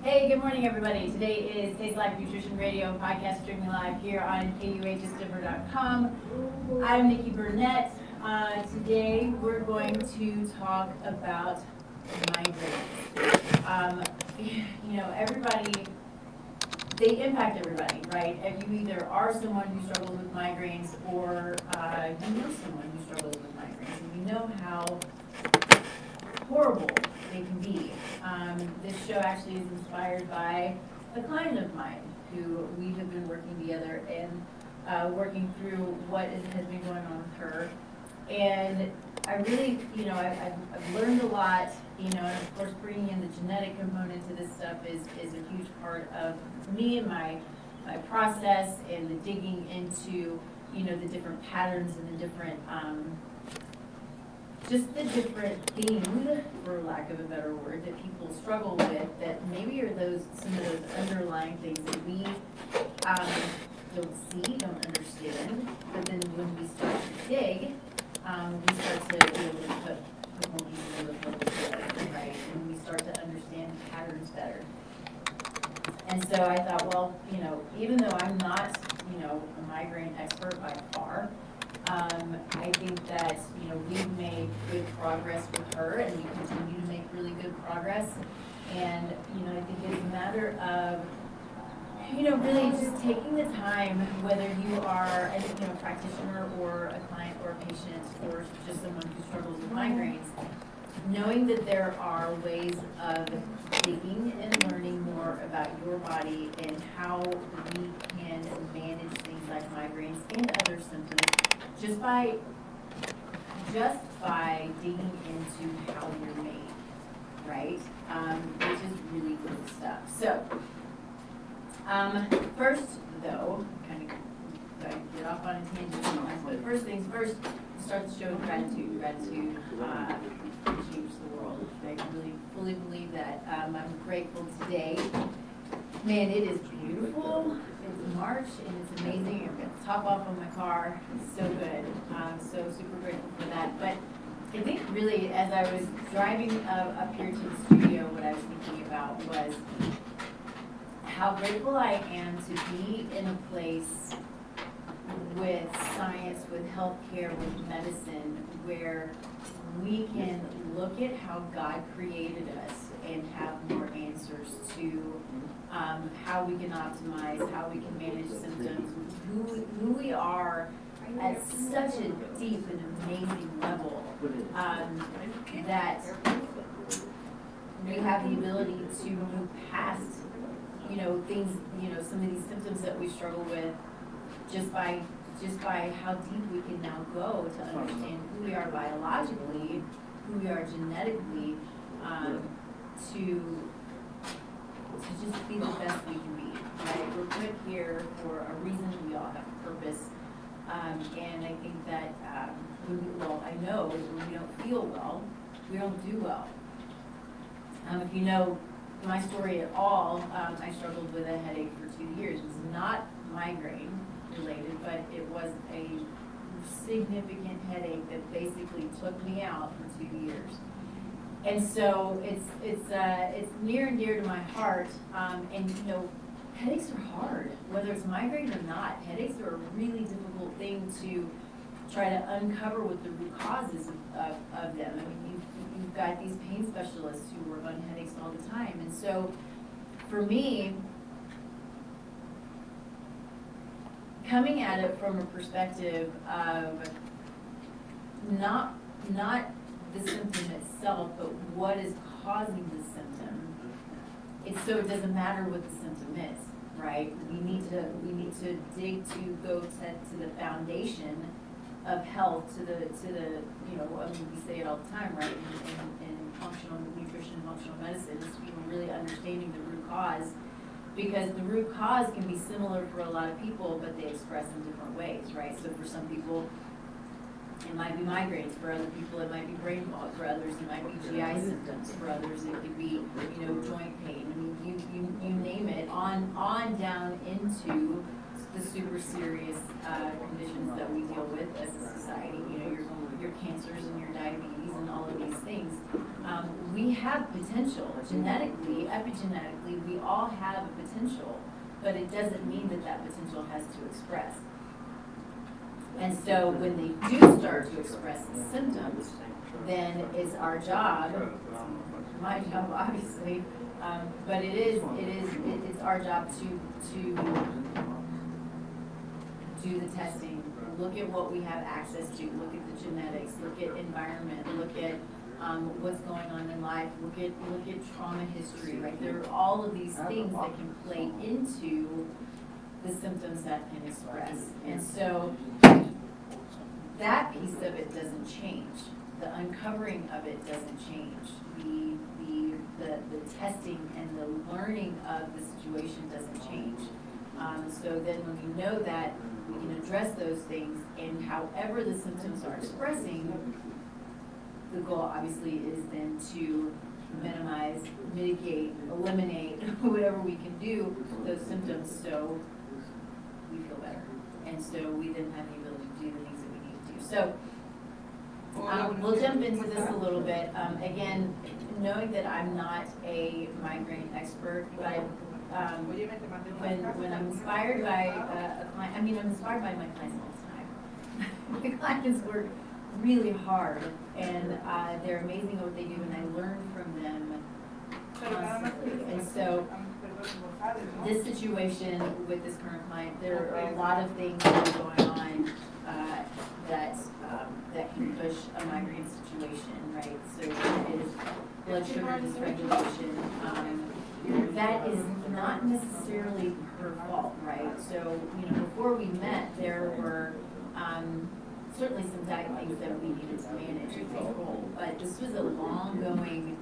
Hey, good morning, everybody. Today is Taste Life Nutrition Radio podcast streaming live here on KUHSdenver.com. I'm Nikki Burnett. Today we're going to talk about migraines. Everybody, they impact everybody, right? If you either are someone who struggles with migraines or you know someone who struggles with migraines, and you know how horrible they can be. This show actually is inspired by a client of mine who we have been working together and working through what has been going on with her. And I really, I've learned a lot, and of course bringing in the genetic component to this stuff is a huge part of me and my process and the digging into, the different patterns and the different, just the different things, for lack of a better word, that people struggle with that maybe are some of those underlying things that we don't see, don't understand, but then when we start to dig, we start to be able to put more pieces of the puzzle together, right? And we start to understand patterns better. And so I thought, well, even though I'm not, a migraine expert by far, I think that, we've made good progress with her, and we continue to make really good progress. And, I think it's a matter of, really just taking the time, whether you are a practitioner or a client or a patient or just someone who struggles with migraines, knowing that there are ways of digging and learning more about your body and how we can manage things like migraines and other symptoms just by digging into how you're made, right? Which is really good stuff. So, first though, kind of get off on a tangent, but first things first, start the show with gratitude. Gratitude change the world. I really fully believe that. I'm grateful today. Man, it is beautiful. It's March and it's amazing. I've got the top off on my car. It's so good. I'm so super grateful for that. But I think really as I was driving up here to the studio, what I was thinking about was how grateful I am to be in a place with science, with healthcare, with medicine, where we can look at how God created us and have more answers to how we can optimize, how we can manage symptoms, who we are at such a deep and amazing level that we have the ability to move past, things, some of these symptoms that we struggle with just by how deep we can now go to understand who we are biologically, who we are genetically, to just be the best we can be, right? We're put here for a reason. We all have a purpose, and I think that I know when we don't feel well, we don't do well. If you know my story at all, I struggled with a headache for 2 years. It was not migraine related, but it was a significant headache that basically took me out for 2 years. And so it's near and dear to my heart. And headaches are hard, whether it's migraine or not. Headaches are a really difficult thing to try to uncover what the root causes of them. I mean, you've got these pain specialists who work on headaches all the time. And so for me, coming at it from a perspective of not the symptom itself, but what is causing the symptom. So it doesn't matter what the symptom is, right? We need to dig to go to the foundation of health, to the we say it all the time, right? In functional nutrition, functional medicine, is really understanding the root cause. Because the root cause can be similar for a lot of people, but they express in different ways, right? So for some people, it might be migraines. For other people, it might be brain fog. For others, it might be GI symptoms. For others, it could be, joint pain. I mean, you name it. On down into the super serious conditions that we deal with as a society. Your cancers and your diabetes and all of these things, we have potential. Genetically, epigenetically, we all have a potential, but it doesn't mean that that potential has to express. And so when they do start to express the symptoms, then it's our job, it's my job obviously, but it's our job to do the testing, look at what we have access to, look at the genetics, look at environment, look at what's going on in life, look at trauma history, right? There are all of these things that can play into the symptoms that can express. And so that piece of it doesn't change. The uncovering of it doesn't change. The testing and the learning of the situation doesn't change. So then when we know that, we can address those things, and however the symptoms are expressing, the goal obviously is then to minimize, mitigate, eliminate, whatever we can do those symptoms so we feel better. And so we then have the ability to do the things that we need to do. So we'll jump into this a little bit. Again, knowing that I'm not a migraine expert, but when I'm inspired by a client, I'm inspired by my clients all the time. My clients work really hard, and they're amazing at what they do, and I learn from them constantly. And so this situation with this current client, there are a lot of things that are going on that can push a migraine situation, right? So it is blood sugar dysregulation. That is not necessarily her fault, right? So, before we met, there were certainly some diet things that we needed to manage and control, but this was a long-going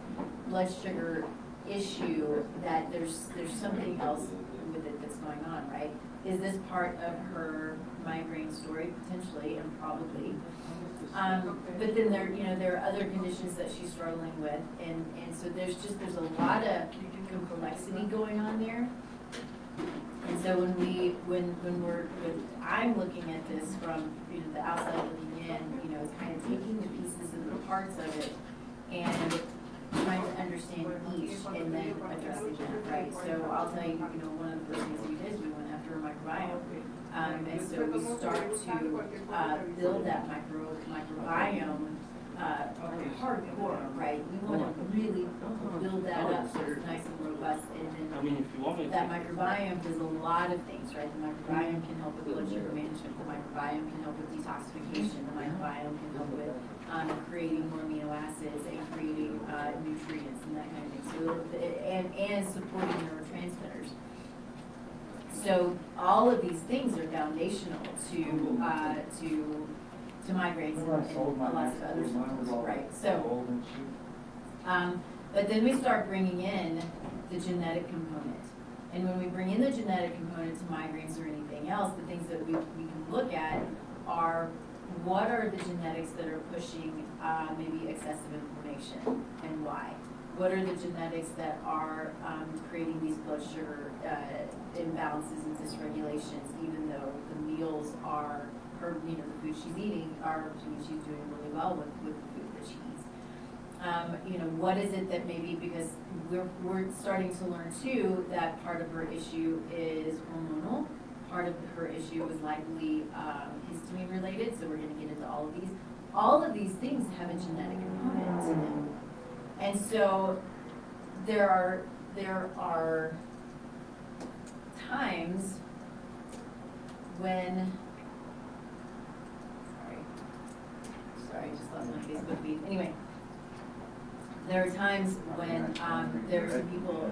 blood sugar issue that there's something else with it that's going on, right? Is this part of her migraine story? Potentially, and probably. But then there are other conditions that she's struggling with, and so there's a lot of complexity going on there. And so I'm looking at this from the outside looking in, it's kind of taking the pieces and the parts of it and trying to understand each and then addressing that, right? So I'll tell you, one of the first things we did is we went after a microbiome. And so we start to build that microbiome hardcore, right? We want to really build that up so it's nice and robust, and then that microbiome does a lot of things, right? The microbiome can help with blood sugar management, the microbiome can help with detoxification, the microbiome can help with creating more amino acids and creating nutrients and that kind of thing. So, and supporting neurotransmitters. So all of these things are foundational to migraines and lots of other symptoms, right? So, but then we start bringing in the genetic component. And when we bring in the genetic component to migraines or anything else, the things that we can look at are what are the genetics that are pushing maybe excessive inflammation and why? What are the genetics that are creating these blood sugar imbalances and dysregulations, even though the meals are, or the food she's eating she's doing really well with the food that she eats. What is it that maybe, because we're starting to learn too that part of her issue is hormonal, part of her issue is likely histamine related, so we're going to get into all of these. All of these things have a genetic component to them. And so there are times when, sorry, I just lost my Facebook feed. Anyway, there are times when there are some people,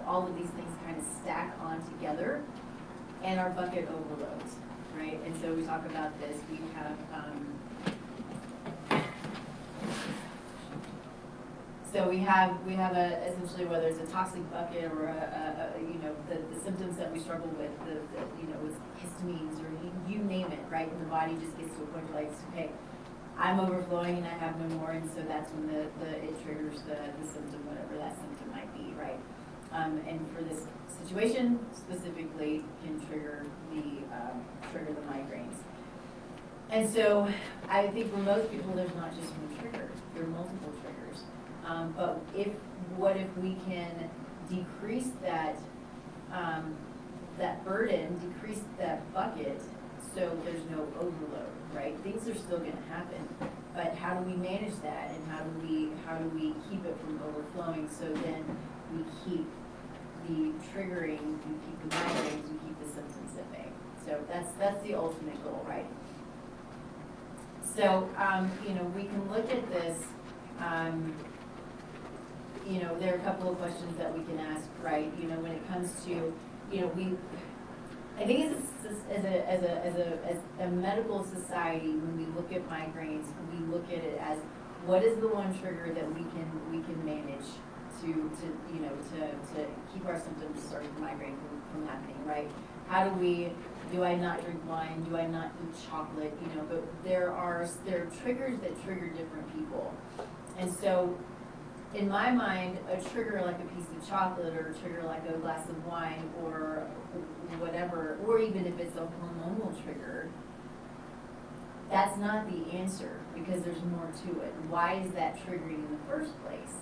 all of these things kind of stack on together and our bucket overloads, right? And so we talk about this, we have, so we have essentially whether it's a toxic bucket or the symptoms that we struggle with, with histamines or you name it, right? And the body just gets to a point where okay, I'm overflowing and I have no more, and so that's when it triggers the symptom, whatever that symptom might be, right? And for this situation specifically, can trigger the migraines. And so I think for most people, there's not just one trigger, there are multiple triggers. But what if we can decrease that, that burden, decrease that bucket, so there's no overload, right? Things are still gonna happen, but how do we manage that, and how do we keep it from overflowing, so then we keep the triggering, we keep the migraines, we keep the symptoms at bay. So that's the ultimate goal, right? So, you know, we can look at this, you know, there are a couple of questions that we can ask, right? You know, when it comes to, you know, I think as a medical society, when we look at migraines, we look at it as what is the one trigger that we can manage to you know, to keep our symptoms or migraine from happening, right? How do I not drink wine? Do I not eat chocolate? You know, but there are triggers that trigger different people. And so in my mind, a trigger like a piece of chocolate, or a trigger like a glass of wine, or whatever, or even if it's a hormonal trigger, that's not the answer, because there's more to it. Why is that triggering in the first place?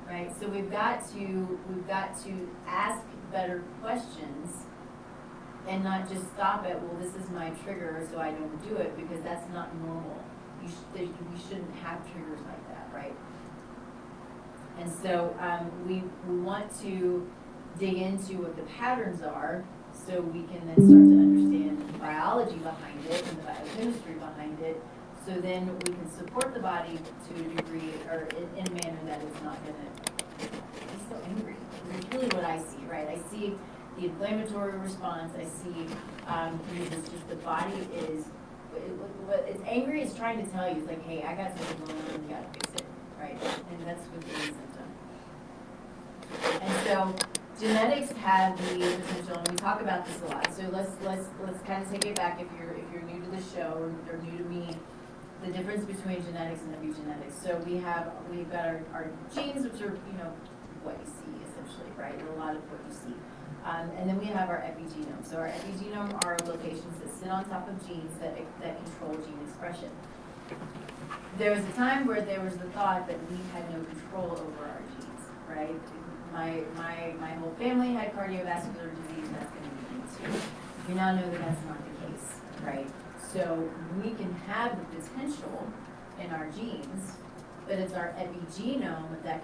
Right? So we've got to ask better questions and not just stop at, well, this is my trigger, so I don't do it, because that's not normal. We shouldn't have triggers like that, right? And so we want to dig into what the patterns are, so we can then start to understand the biology behind it and the biochemistry behind it, so then we can support the body to a degree, or in a manner that it's not going to be so angry. It's really what I see, right? I see the inflammatory response. I see it's just the body is, what it's angry is trying to tell you, it's like, hey, I got something going on, you got to fix it, right? And that's what the symptom. And so genetics have the potential, and we talk about this a lot. So let's kind of take it back, if you're new to the show or new to me, the difference between genetics and epigenetics. So we've got our genes, which are, you know, what you see essentially, right? A lot of what you see. And then we have our epigenome. So our epigenome are locations that sit on top of genes that control gene expression. There was a time where there was the thought that we had no control over our genes, right? My whole family had cardiovascular disease, that's going to be me too. We now know that that's not the case, right? So we can have the potential in our genes, but it's our epigenome that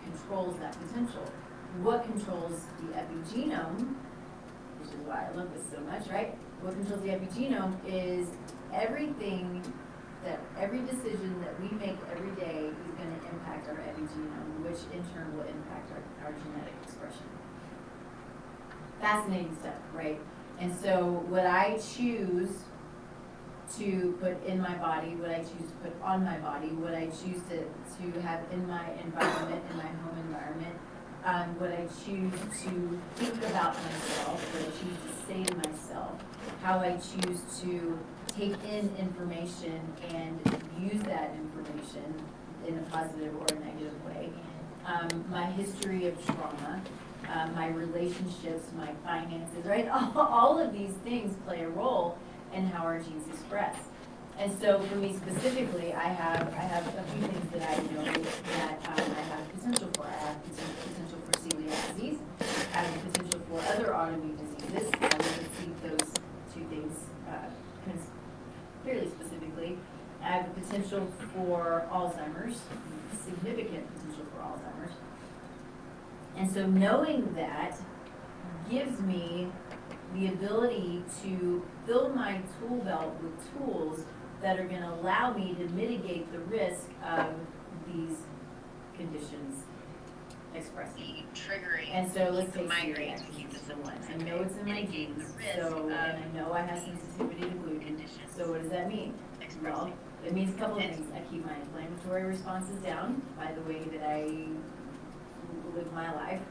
controls that potential. What controls the epigenome, which is why I love this so much, right? What controls the epigenome is every decision that we make every day is going to impact our epigenome, which in turn will impact our genetic expression. Fascinating stuff, right? And so what I choose to put in my body, what I choose to put on my body, what I choose to have in my environment, in my home environment, what I choose to think about myself, what I choose to say to myself, how I choose to take in information and use that information in a positive or a negative way. My history of trauma, my relationships, my finances, right? All of these things play a role in how our genes express. And so for me specifically, I have a few things that I know that I have potential for. I have potential for celiac disease. I have potential for other autoimmune diseases. I would see those two things fairly specifically. I have the potential for Alzheimer's, significant potential for Alzheimer's. And so knowing that gives me the ability to fill my tool belt with tools that are going to allow me to mitigate the risk of these conditions expressing. Triggering. And so let's take migraines. I know it's in my genes, so, and I know I have sensitivity to gluten. So what does that mean? Well, it means a couple of things. I keep my inflammatory responses down by the way that I live my life.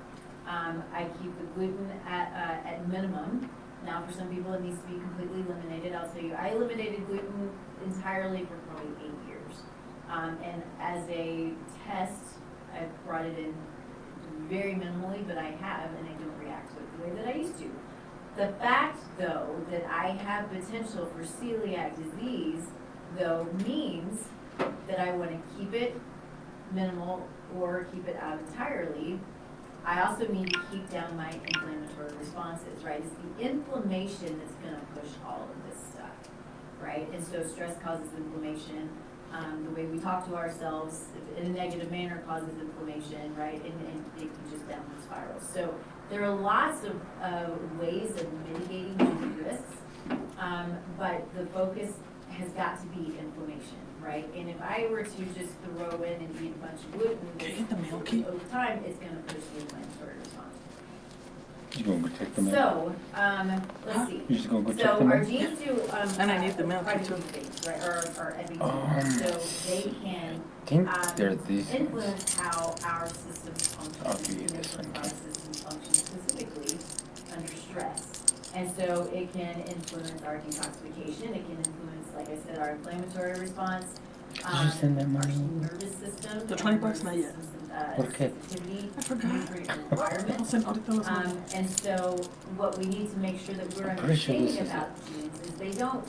I keep the gluten at minimum. Now, for some people, it needs to be completely eliminated. I'll tell you, I eliminated gluten entirely for probably 8 years. And as a test, I've brought it in very minimally, but I have, and I don't react to it the way that I used to. The fact, though, that I have potential for celiac disease, though, means that I want to keep it minimal or keep it out entirely. I also need to keep down my inflammatory responses, right? It's the inflammation that's going to push all of this stuff, right? And so stress causes inflammation. The way we talk to ourselves in a negative manner causes inflammation, right? And it can just downward spiral. So there are lots of ways of mitigating these risks, but the focus has got to be inflammation, right? And if I were to just throw in and eat a bunch of gluten over time, it's going to push the inflammatory response. You gonna go take the milk? So, let's see. You just gonna go check So the our milk? genes do, And I need the milk quite a too. few things, right, or epigenetics, so they can I think they're these. influence how our systems function. I'll give you and this one. Our systems function specifically under stress. And so it can influence our detoxification, it can influence, like I said, our inflammatory response. Did you send that Our money? nervous system. The 20 bucks, not yet. Okay. Sensitivity, I forgot. nutrient requirements. And so what we need to make sure that we're I'm pretty sure this understanding is about genes is they don't,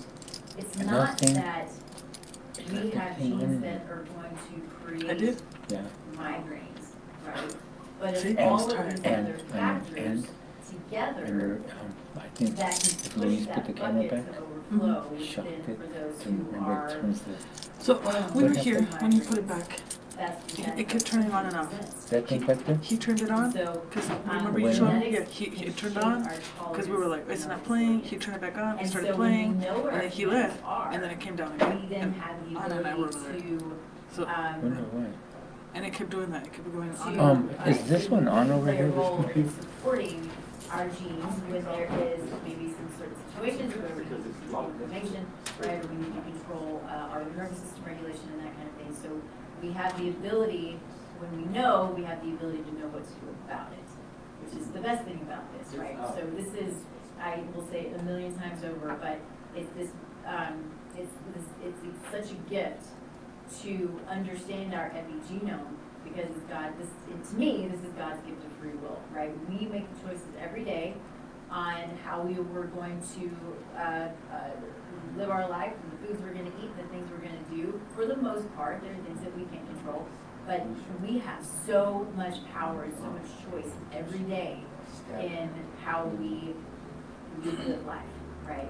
it's And not nothing- that we nothing have in genes it. that are going to I create did. Yeah. migraines, right? But See? it's all of And- these and- other and- factors And together I think that if can Louise push put that the camera bucket back, to overflow, which shut then it, for those then who remember are, it turns the, So we were What here happened? when you put it back. that's. It kept turning on and off. that thing back there? He turned it on. So, Cause um, remember you When- showed me? genetics Yeah, can it turned shape on. our Cause we were like, tolerance it's and not our playing. He resilience. turned it back on. It And started so when we playing, know where and our then he genes left, are, and then it came down we again. then And have the Anna and I were over ability there. to, So Wonder why. and it kept doing that. It kept going on. Is this one on over play a here, this role in computer? supporting our genes when there is maybe some certain situations where we need to control inflammation, right, or we need to control our nervous system regulation and that kind of thing. So we have the ability, when we know, we have the ability to know what to do about it, which is the best thing about this, right? So this is, I will say it a million times over, but it's this, it's such a gift to understand our epigenome, because it's God, this, and to me, this is God's gift of free will, right? We make the choices every day on how we were going to live our life, and the foods we're gonna eat, the things we're gonna do. For the most part, there are things that we can't control, but we have so much power and so much choice every day in how we live life, right?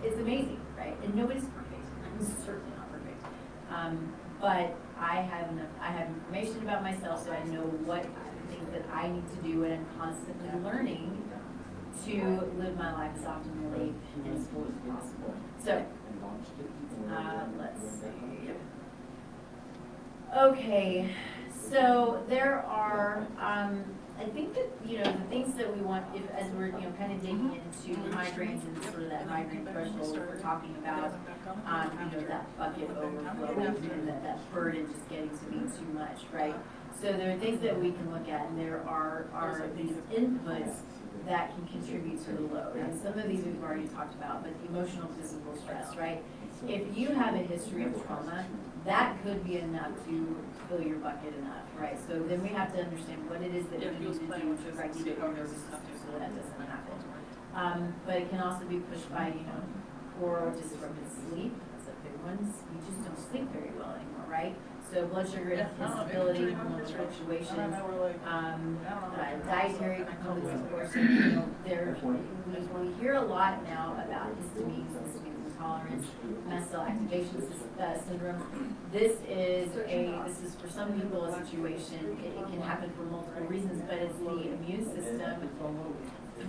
It's amazing, right? And nobody's perfect. I'm certainly not perfect. But I have information about myself, so I know what things that I need to do, and I'm constantly learning to live my life as optimally and as fully as possible. So, let's see. Okay, so there are, I think that, the things that we want, as we're, kind of digging into migraines and sort of that migraine threshold, we're talking about, that bucket overflowing and that burden just getting to be too much, right? So there are things that we can look at, and there are these inputs that can contribute to the load. And some of these we've already talked about, but the emotional, physical stress, right? If you have a history of trauma, that could be enough to fill your bucket enough, right? So then we have to understand what it is that we need to do to regulate our nervous system so that doesn't happen. But it can also be pushed by, poor or disrupted sleep. That's a big one. We just don't sleep very well anymore, right? So blood sugar instability, hormonal fluctuations, dietary components, of course. We hear a lot now about histamines, histamine intolerance, mast cell activation syndrome. This is for some people a situation. It can happen for multiple reasons, but it's the immune system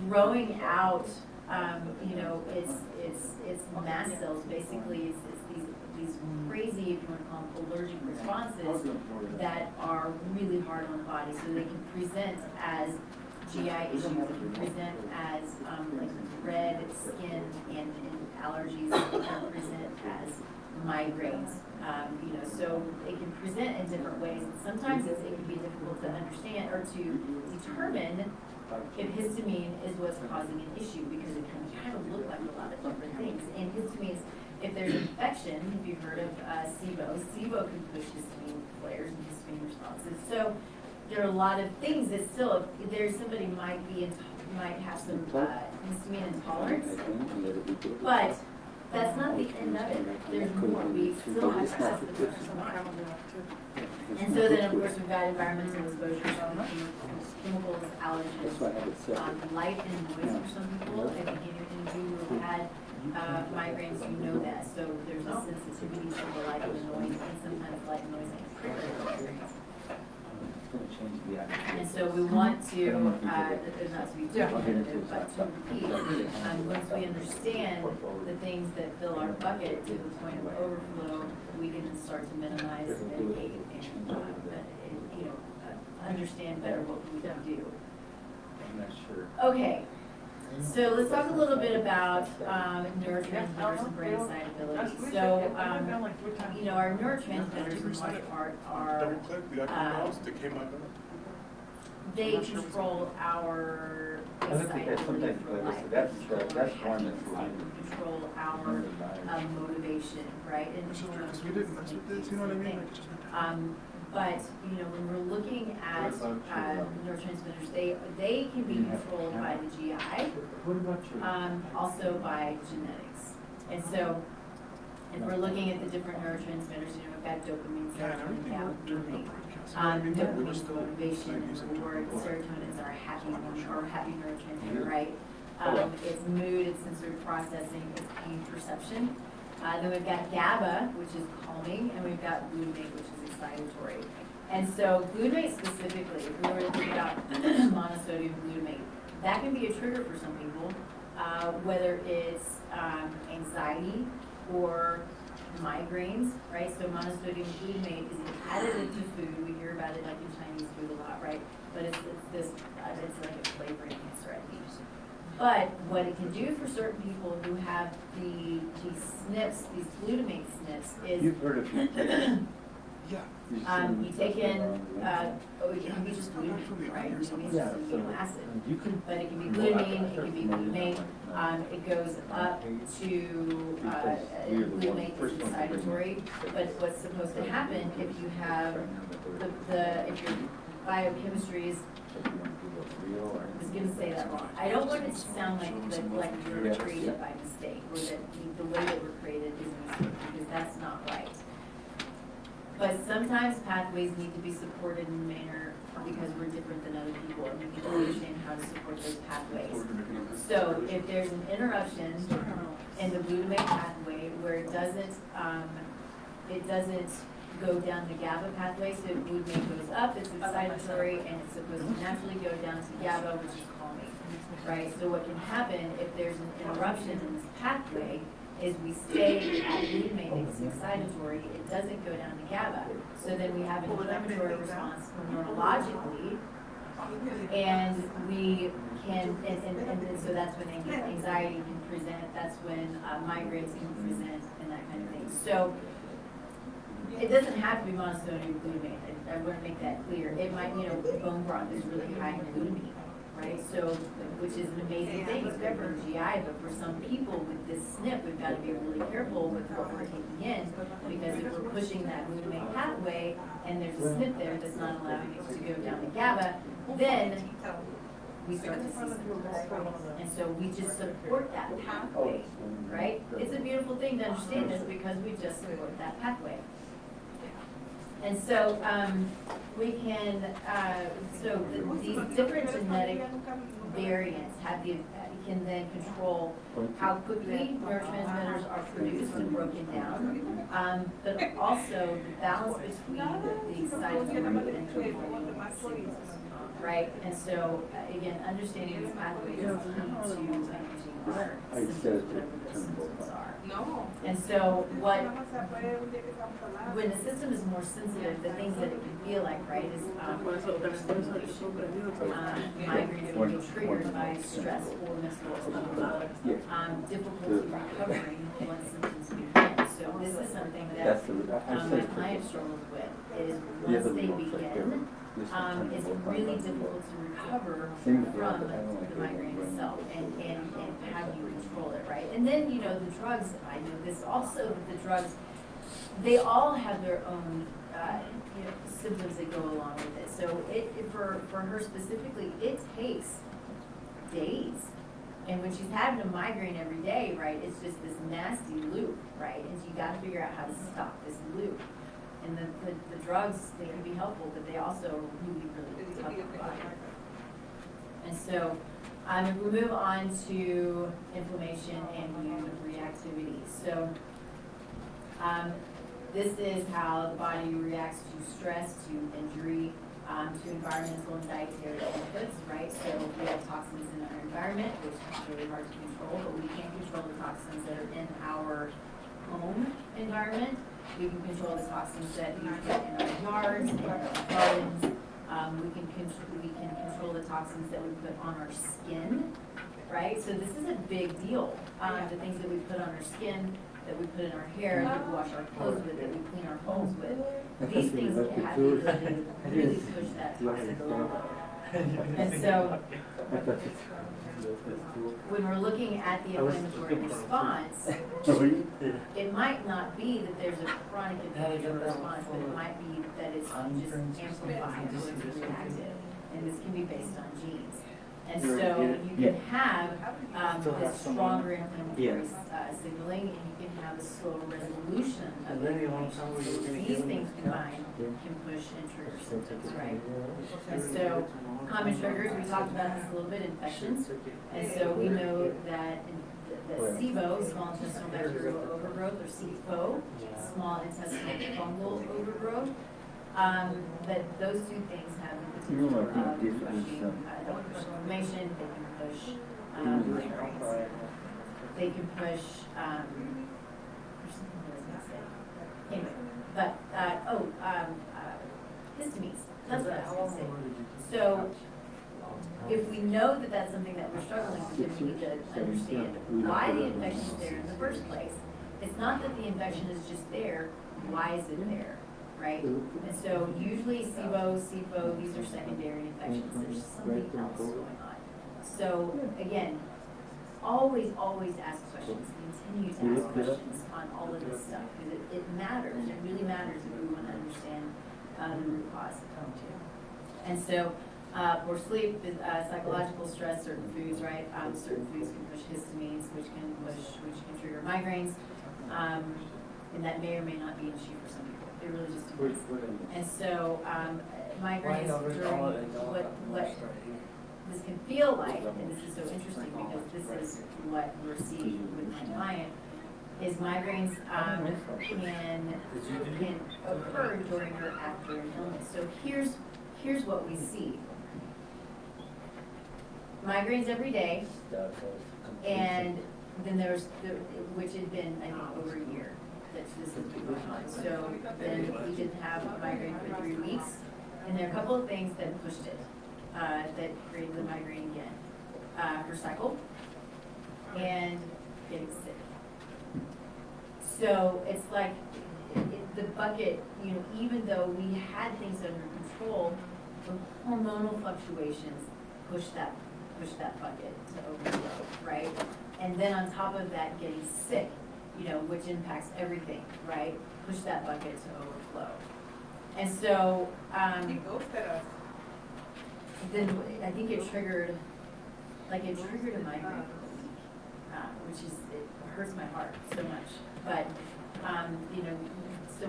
throwing out, it's mast cells. Basically, it's these crazy, if you want to call them allergic responses that are really hard on the body. So they can present as GI issues, they can present as like red skin and allergies, they can present as migraines. So it can present in different ways. And sometimes it can be difficult to understand or to determine if histamine is what's causing an issue, because it can kind of look like a lot of different things. And histamine, if there's infection, if you've heard of SIBO can push histamine flares and histamine responses. So there are a lot of things that still, if there's somebody might have some histamine intolerance. But that's not the end of it. There's more. We still have to assess the person more. And so then, of course, we've got environmental exposure, so chemicals, allergens, light and noise for some people. I think if you have had migraines, you know that. So there's a sensitivity to the light and the noise, and sometimes light and noise can trigger migraines. And so we want to, not to be too repetitive, but to repeat, once we understand the things that fill our bucket to the point of overflow, we can start to minimize, mitigate, and understand better what we can do. I'm not sure. Okay, so let's talk a little bit about neurotransmitters and brain excitability. So, our neurotransmitters in large part are, they control our excitability for life. That's Control one our that's control our motivation, right? And We didn't mess with this, you know what I mean? Like, just but, when we're looking at neurotransmitters, they can be controlled by the GI, What about you? also by genetics. And so, if we're looking at the different neurotransmitters, we've got dopamine, serotonin, GABA, glutamate. Dopamine is motivation and reward. Serotonin is our happy neurotransmitter, right? It's mood, it's sensory processing, it's pain perception. Then we've got GABA, which is calming, and we've got glutamate, which is excitatory. And so glutamate specifically, if we were to think about monosodium glutamate, that can be a trigger for some people, whether it's anxiety or migraines, right? So monosodium glutamate is an additive to food. We hear about it like in Chinese food a lot, right? But it's like a flavoring strategy. But what it can do for certain people who have these SNPs, these glutamate SNPs, is You've heard of it. you take in, it can be just glutamine, right? It's just amino acid. But it can be glutamine, it can be glutamate. It goes up to, glutamate is excitatory. But what's supposed to happen if you have if your biochemistry is, I was going to say that wrong. I don't want it to sound like you're created by mistake, or that the way that we're created is a mistake, because that's not right. But sometimes pathways need to be supported in a manner because we're different than other people, and we need to understand how to support those pathways. So if there's an interruption in the glutamate pathway where it doesn't go down the GABA pathway, so glutamate goes up, it's excitatory, and it's supposed to naturally go down to GABA, which is calming, right? So what can happen if there's an interruption in this pathway is we stay at glutamate, it's excitatory, it doesn't go down to GABA. So then we have an inflammatory response neurologically, and we can, and so that's when anxiety can present, that's when migraines can present, and that kind of thing. So it doesn't have to be monosodium glutamate. I want to make that clear. It might, bone broth is really high in glutamine, right? So, which is an amazing thing. It's good for GI, but for some people with this SNP, we've got to be really careful with what we're taking in, because if we're pushing that glutamate pathway and there's a SNP there that's not allowing it to go down to GABA, then we start to see symptoms. And so we just support that pathway, right? It's a beautiful thing to understand this because we just support that pathway. And so we can, these different genetic variants can then control how quickly neurotransmitters are produced and broken down, but also the balance between the excitatory and controlling signals, right? And so, again, understanding these pathways is key to managing our symptoms, whatever those symptoms are. And so when the system is more sensitive, the things that it can feel like, right, is stimulation. Migraines can be triggered by stress or mental overload. Difficulty recovering once symptoms begin. So this is something that my client struggles with, is once they begin, it's really difficult to recover from the migraine itself and how do you control it, right? And then, the drugs, I know this also, that the drugs, they all have their own symptoms that go along with it. So for her specifically, it takes days And when she's having a migraine every day, right, it's just this nasty loop, right? And so you gotta figure out how to stop this loop. And the drugs, they can be helpful, but they also are really, really tough on the body. And so, if we move on to inflammation and immune reactivity. So, this is how the body reacts to stress, to injury, to environmental and dietary inputs, right? So we have toxins in our environment, which is really hard to control, but we can't control the toxins that are in our home environment. We can control the toxins that we put in our yards, in our gardens. We can control the toxins that we put on our skin, right? So this is a big deal. The things that we put on our skin, that we put in our hair, that we wash our clothes with, that we clean our homes with. These things can have the ability to really push that toxic load. And so, when we're looking at the inflammatory response, it might not be that there's a chronic inflammatory response, but it might be that it's just amplified or it's reactive. And this can be based on genes. And so you can have this stronger inflammatory signaling, and you can have a slower resolution of inflammation. So these things combined can push and trigger symptoms, right? And so common triggers, we talked about this a little bit, infections. And so we know that the SIBO, small intestinal bacterial overgrowth, or SIFO, small intestinal fungal overgrowth, that those two things have the potential of pushing inflammation. They can push migraines. They can push there's something I was gonna say. Anyway, but histamines. That's what I was gonna say. So if we know that that's something that we're struggling with, then we need to understand why the infection is there in the first place. It's not that the infection is just there. Why is it there? Right? And so usually SIBO, SIFO, these are secondary infections. There's something else going on. So again, always ask questions. Continue to ask questions on all of this stuff because it matters. It really matters if we want to understand the root cause. And so for sleep, psychological stress, certain foods, right? Certain foods can push histamines, which can trigger migraines. And that may or may not be an issue for some people. It really just depends. And so, migraines during what this can feel like, and this is so interesting because this is what we're seeing with my client, is migraines can occur during or after an illness. So here's what we see. Migraines every day, and then which had been, I think, over a year. This has been going on. So then we didn't have a migraine for 3 weeks, and there are a couple of things that pushed it, that created the migraine again. Her cycle and getting sick. So it's like the bucket, even though we had things under control, the hormonal fluctuations push that bucket to overflow, right? And then on top of that, getting sick, which impacts everything, right? Push that bucket to overflow. And so, then I think it triggered a migraine, which it hurts my heart so much. But, so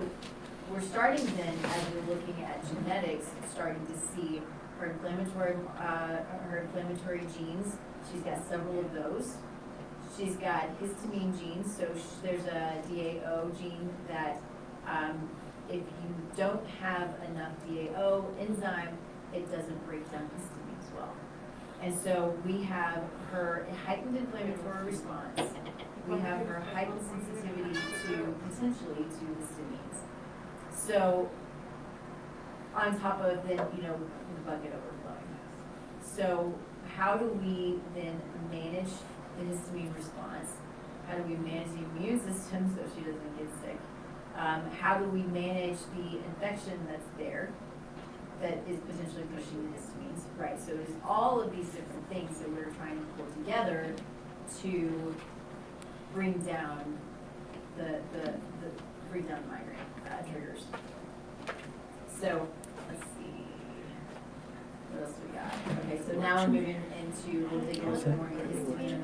we're starting then, as we're looking at genetics, starting to see her inflammatory genes. She's got several of those. She's got histamine genes, so there's a DAO gene that if you don't have enough DAO enzyme, it doesn't break down histamine as well. And so we have her heightened inflammatory response. We have her heightened sensitivity potentially to histamines. So on top of then, the bucket overflowing. So how do we then manage the histamine response? How do we manage the immune system so she doesn't get sick? How do we manage the infection that's there that is potentially pushing the histamines? Right, so there's all of these different things that we're trying to pull together to bring down the migraine triggers. So let's see, what else we got? Okay, so now we're moving into, we'll dig a little bit more into histamine and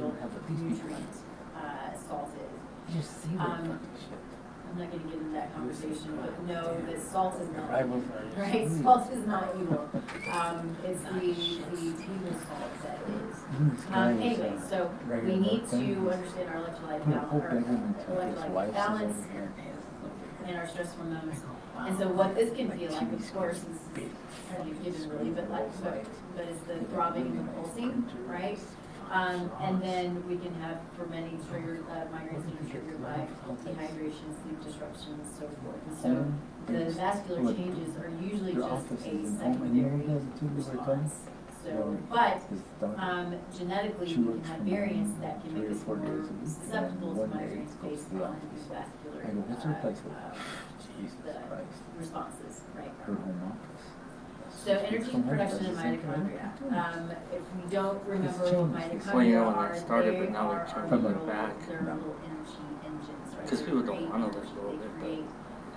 essential have what these people nutrient, salt is. You just see that Um, fucking shit. I'm not gonna get into that conversation, but know that salt is not, Rivals right, salt is not evil. It's the table salt that is. Anyway, so we need to understand our electrolyte balance and our stress hormones. And so what this can feel like, of course, is kind of given really, but it's the throbbing and the pulsing, right? And then we can have, for many, triggered migraines that are triggered by dehydration, sleep disruption, and so forth. And so the vascular changes are usually just a secondary response. So, but genetically, we can have variants that can make us more susceptible to migraines based on these vascular responses, right? So energy production in mitochondria. If we don't remember what mitochondria Well, you know, when are, they started, they but now they're are trying our to bring little, it back. they're little energy engines, right? Because people don't want to live a little bit, but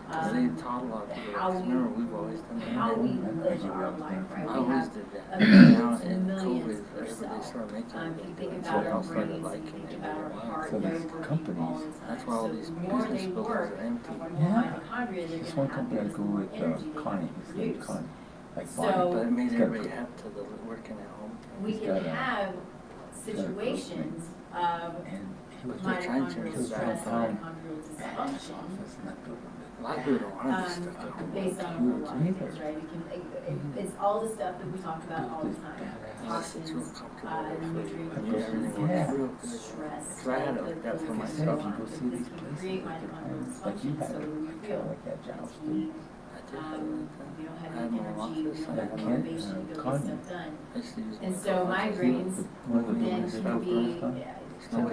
because they taught a lot of people. how we, Remember, we've always done that. how we live our life, right? I We always have did that. a Now millions in and millions COVID, per everybody cell. started making If you think it. So about they our all started brains, liking you think it. about our heart, So they're these working companies, all the time. That's why all So these the more business they buildings work, are empty. the more Yeah. mitochondria they're This gonna one have, company I because go the more with, energy they Connie, have to his name produce. Connie, like So- Bonnie. But it made He's got a everybody pr- have to live working at home. We He's can got a- have situations of And he was They're trying to mitochondrial change stress, that. mitochondrial dysfunction, It's not good. A lot of people don't want to be stuck at home. based on a whole lot of things, right? It's all the stuff that we talk about all the time. Unless it's real Toxins, comfortable. nutrient And everything works Yeah. real good. stress. Because I had it like that for Like I said, myself. if you go see This these can places, create like mitochondrial like you dysfunction, had so it, we kind feel of like that job. it's weak, I did have it like we that. don't have I had the my energy, we office. don't I have had the my motivation to go get Connie. stuff done. I used to use And my so car. migraines One of the then buildings can that be, goes on, can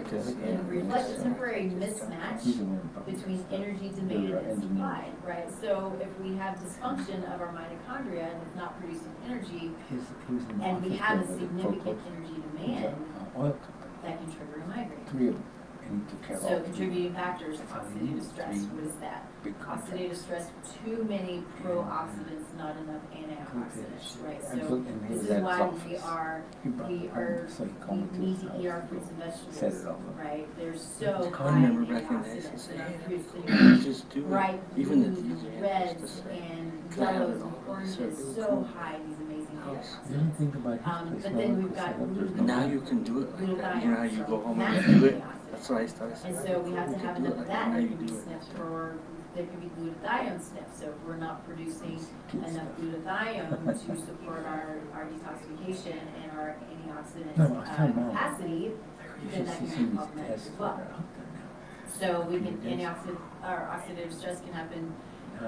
reflect a temporary mismatch he's the one about between this stuff. energy They're demand and engineers. supply, right? So if we have dysfunction of our mitochondria and it's not producing energy, He was in the and we office have a there with the significant Procos. energy He's demand, a oil company, that can trigger a migraine. 3 of them, and he took care of all So 3. contributing factors, oxidative stress, 3 what is that? big contracts. Oxidative stress, too many pro-oxidants, not enough antioxidants, right? So this is why we need to eat our fruits and Set it vegetables, up. right? They're so I high in remember back in the days, antioxidants they and our said, fruits that "Hey, are just do bright it." Even the blues, DJ reds, used to say, and "Can I have yellows it and all?" oranges, So so cool. high in these amazing House. The only thing about his but place then now, we've because got set up, there's glutathione. no- Now you can do it like that. You know how you go home and Glutathione. do it? That's what I started saying. And so we have to have enough of that, Now there you can be do it. sniffs for, there can be glutathione sniffs, so if we're not producing enough glutathione to support our detoxification and our antioxidant No, I found Mom. capacity, You then should that see can some be of problematic these as tests that well. are out there now. So we can, oxidative stress can happen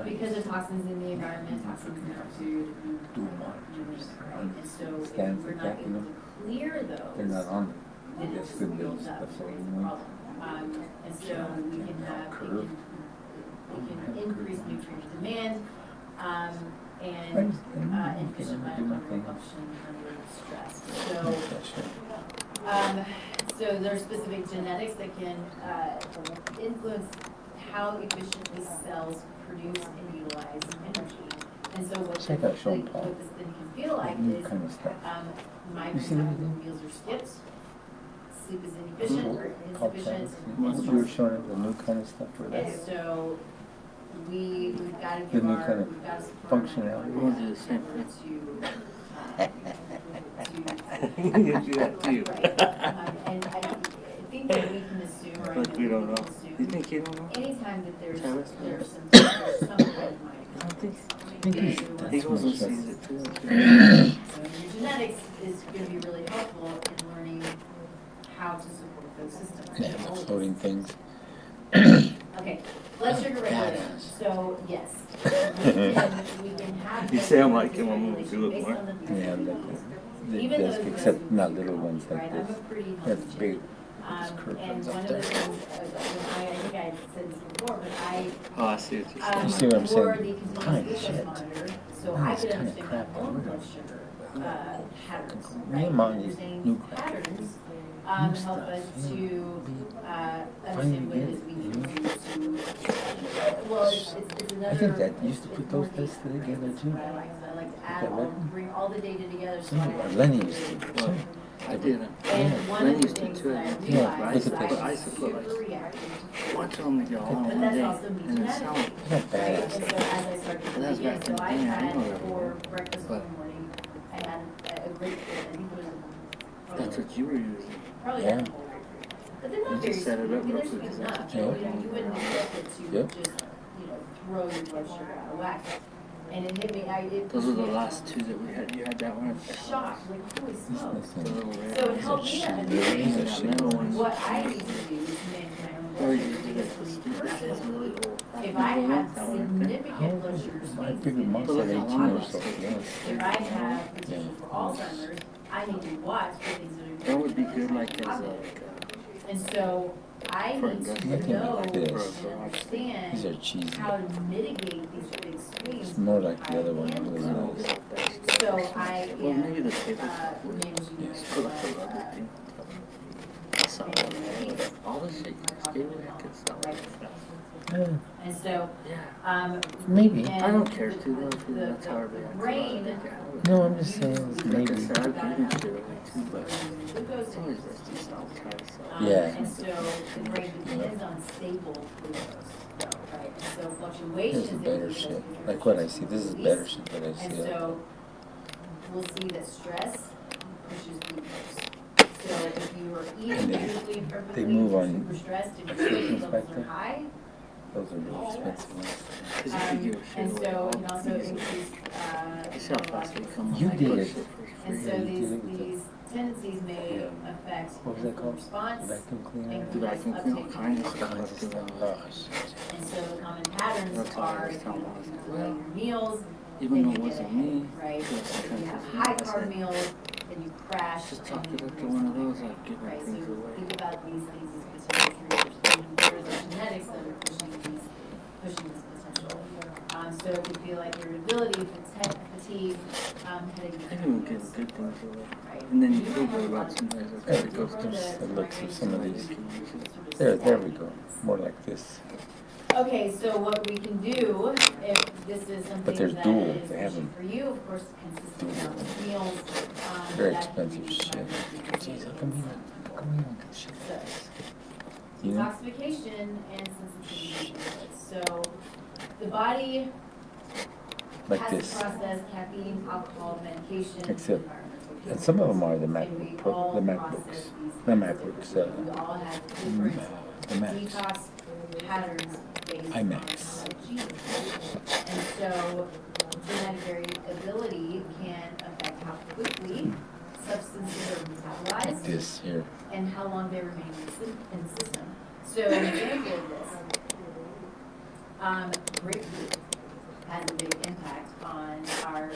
because of toxins in the environment, toxins in our food, Do one. right? And so if Scans we're like not that, you able know. to clear those, They're not on them. then it That's just good builds news. up, That's so all it's we a want. problem. And so we can have, it can increase nutrient demand, and efficient mitochondrial function under stress. So there are specific genetics that can influence how efficiently cells produce and utilize energy. And so what Check out Sean Paul. what this then can feel like New is, kind of stuff. migraines You see happen anything? when meals are skipped, sleep is inefficient or Called insufficient, Travis. You were showing us the new kind of stuff for that. and so we've got to The give new our, kind of we've got to support our functionality. We want to do the same mitochondria thing. to You do that too. right. And I think that we can assume, or I But think we don't can know. assume, You think you don't know? anytime that there's Travis? some kind of I don't think mitochondria. he goes and sees it too. So your genetics is going to be really helpful in learning how to support those systems. Yeah, the floating things. Okay, blood sugar regulation. So yes, we can have. You say I'm like him, I'm gonna do it based more. on the Yeah, the Even disc, those except those not sugar little ones, ones like right? this. I'm a pretty That's healthy big. chick. curve And runs one up of the there. things, I think I said this before, but I Oh, I see what you're You saying. see what I'm wore saying? the continuous Tiny glucose shit. monitor, so Oh, I it's could kinda understand crap, my own but blood we're- sugar patterns, Me right? and Mom use Understanding new these crap. patterns New help stuff, us yeah. to understand Finally what it get is it, we you need know? to do to, well, it's another. I think that used to it's put more those tests together too. I like to add that all, record? bring all the data together. So Somebody, I Lenny used to. can Some, I didn't. And one Glenn of the used to things too. that I Yeah, realized look at is this. I I used to put like super reactive a bunch of them together all in but one that's day, also me and it genetic. sounded Not Right, bad. and so as I started But that's to back so in the I day, I had know that. for breakfast in But- the morning, I had a grapefruit, I think it was that's what you were using. probably Yeah. had a whole grapefruit. But they're You not very just set it sweet, I up mean, real they're quick, sweet 'cause enough, that's you what know, you wouldn't expect it to Yep. just, throw your blood sugar out of whack. And it hit me, it Those were the pushed me last two that we had. You had that one. shocked, like, holy smokes. The little red. So it helped me to understand That middle one. what I need to do to manage my own Or blood you sugar, did because it for for me sleep. That's personally, really old. if I have How significant blood old sugar is swings, I figured Mark's But at look how 18 long or it so. was. Yeah. if I have potential for Alzheimer's, I need to watch for things that are. That would be good, like as a And so I For need investment. to know Look at and this. These understand are cheesy. how to mitigate these big swings. It's more like the other one. And Really nice. so I well, am maybe the table. managing Yes. Put like a rubber thing. I saw one there. All the shit you just gave me, I could sell it. Yeah, And so, Yeah. maybe. I don't care too though, because that's how I react. brain. No, I'm just saying Like I maybe. said, I've given shit away too, but Glucose it's always best to self-try stuff. Yeah. And so the brain depends on stable glucose, though, right? And so fluctuations This is in better glucose shit. can Like what I reduce see. This is release. better shit that I And see. so we'll see that stress pushes glucose. So if you are eating usually perfectly, move on super stressed and your glucose levels Inspector. are high, Those are really expensive ones. Because you could give a shit and away. so all it can also these- increase, You saw fast we come on. You like, did put it. shit for and free. so you these, did it with these tendencies may affect What was that insulin called? response, Vacuum cleaner? Dude, I can clean all kinds of stuff Kinds up of to stuff. them. Oh, shit. and so the common patterns That's all I are was if you telling myself. delay your meals, Even then though you it get wasn't a me, headache, right? it was If you have something high I carb said. meals, then you crash. Just and chalk then it up you to lose one of the those, migraine, I've given right? things So away. think about these things as potential triggers. And there's the genetics that are pushing this potential. So if you feel like irritability, fatigue, headache, I even give good things away. right? And then you might feel have good a lot about of- sometimes that's Hey, what it goes there's to. the looks of some of these. You can use it. There we go. More like this. Okay, so what we can do, if this is something there's that dual, is they have pushing them. for you, of course, consistent amount of meals. Very that can expensive reduce shit. migraine Jeez, how come you don't get shit like this? So, You know? detoxification and sensitivity. So, the body Like has this. to process caffeine, alcohol, medication, Except- environmental And some of them are the And we MacBook, all the process MacBooks. these The things MacBooks, differently. We all have different the Macs. detox patterns based iMacs. on our genes. And so genetic variability can affect how quickly substances are Like metabolized this here. and how long they remain in the system. So an example of this, grapefruit has a big impact on our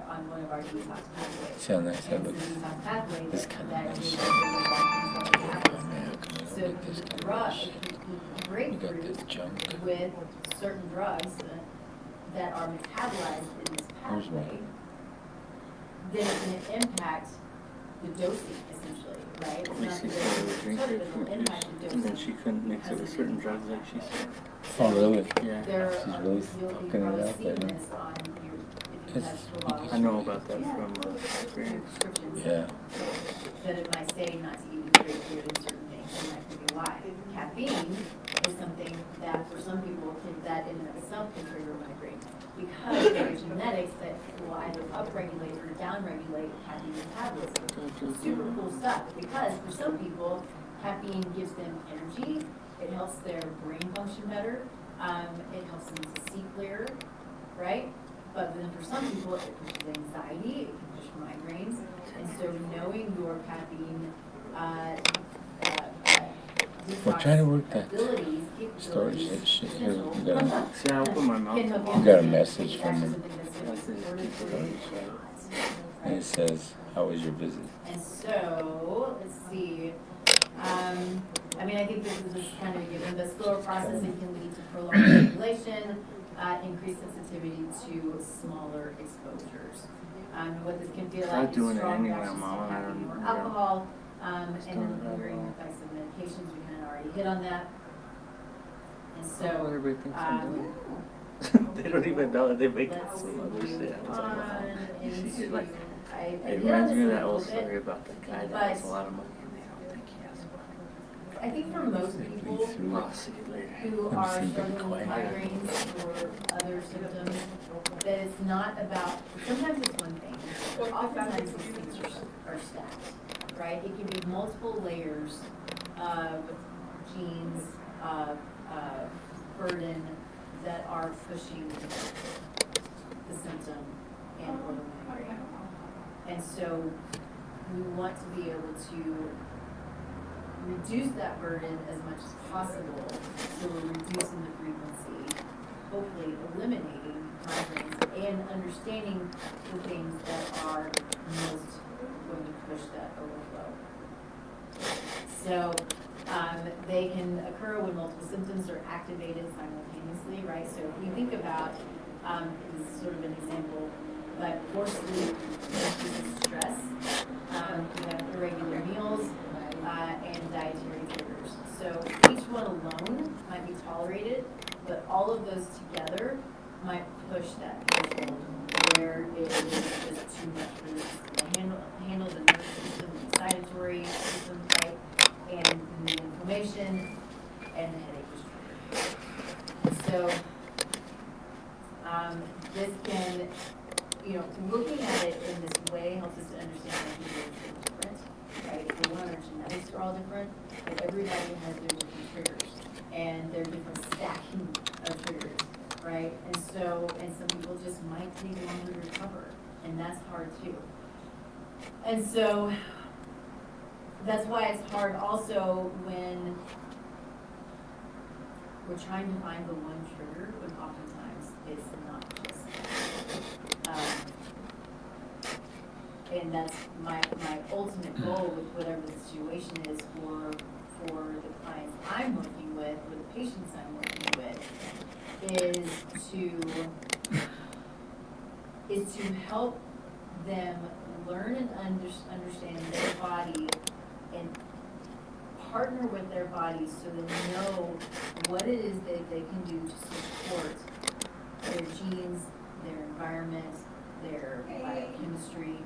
on one of our detox pathways. See how nice that And it's looks? the detox pathway This that kind of that nice. is Oh man, how come you so don't if get this you kind drug, of shit? if you eat You got grapefruit this junk. with certain drugs that are metabolized in this Here's one. pathway, then it can impact the dosing essentially, right? It's We not see the her dosing drink itself, her but fruit it'll impact the juice, and then dosing. she couldn't mix it with certain drugs like she said. Oh really? Yeah. There She's are, really you'll be fucking it probably up seeing there, huh? this on your, if you It's- have a lot of I know about that from experience. prescriptions. Yeah. That it might say not to eat grapefruit and certain things, and that could be why. Caffeine is something that for some people, that in and of itself can trigger migraine. Because there are genetics that will either upregulate or downregulate caffeine metabolism. Super cool stuff, because for some people, caffeine gives them energy, it helps their brain function better, it helps them to see clearer, right? But then for some people, it pushes anxiety, it can push migraines, and so knowing your caffeine, We're trying to work that abilities, storage capabilities, shit here. We potential, got See, I open my mouth. can help We got a message It's from actually them. something that's really important for you. and it says, "How was your visit?" And so, let's see, I mean, I think this is kind of a given, but slower processing can lead to prolonged circulation, increased sensitivity to smaller exposures. What this can feel I'm like is doing it strong anyway, reactions to Mama, I don't caffeine or know. alcohol, and Just then don't the know. lingering effects of medications, we kind of already hit on that. And Oh, so, everybody thinks I'm um, doing it. They don't even know that they make let's some other shit. I was like, wow. on You see it like, into I It hit on reminds this me of a that little old story bit. about the guy that but- has a lot of money and they don't think he has money. I think for most people I'll see you later. who Let me are see, but struggling with quiet. migraines or other symptoms, that it's not about, sometimes it's one thing, but oftentimes these things are stacked, right? It can be multiple layers of genes, burden that are pushing the symptom and or the migraine. And so we want to be able to reduce that burden as much as possible, so we're reducing the frequency, hopefully eliminating migraines and understanding the things that are most going to push that overflow. So they can occur when multiple symptoms are activated simultaneously, right? So if we think about, this is sort of an example, but poor sleep increases stress, we have irregular meals, and dietary triggers. So each one alone might be tolerated, but all of those together might push that threshold where it is just too much for handle the nervous system, the excitatory system, right? And the inflammation and the headache is triggered. So this can, looking at it in this way helps us to understand that people are different, right? If we want our genetics are all different, but everybody has their different triggers and their different stacking of triggers, right? And some people just might take longer to recover, and that's hard too. And so that's why it's hard also when we're trying to find the one trigger, when oftentimes it's not just and that's my ultimate goal with whatever the situation is for the clients I'm working with, or the patients I'm working with, is to help them learn and understand their body and partner with their bodies so they know what it is that they can do to support their genes, their environment, their biochemistry,